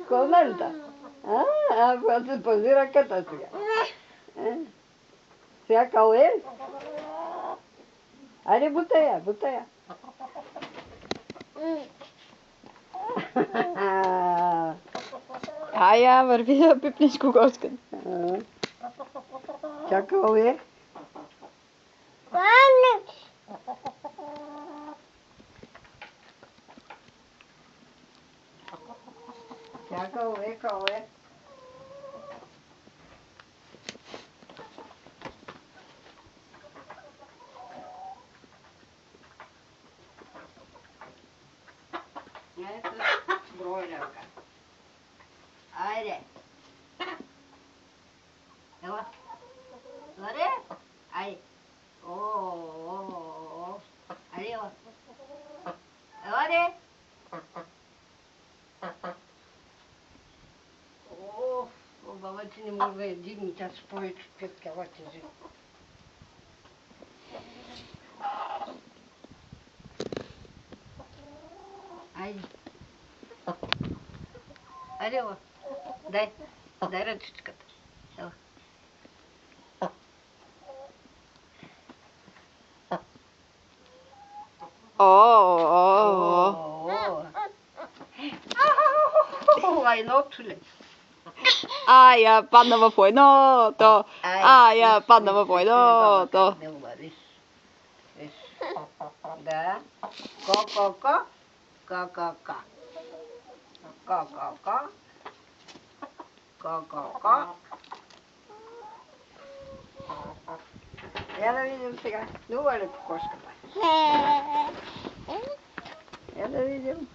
Konalta. Pues mira qué tal siga. Se acabó él. Hadi butaya, butaya. Ja, maar wie heb je niet goed ausken? Se acabó él. Se acabó él. Это бройлерка. Айде. Ела. Ларе. Ай. О. Айде ела. Ларе. О, бабачи не мога един час повече пет калати жи. Айде. Айде ела. Дай ръчичката. Ела. Ай, нотуле. Ja, panna var på nå, då. Ja, panna var på nå, då. Да. Ко. Я да видим сега. Нова ли кокошката? Я да видим.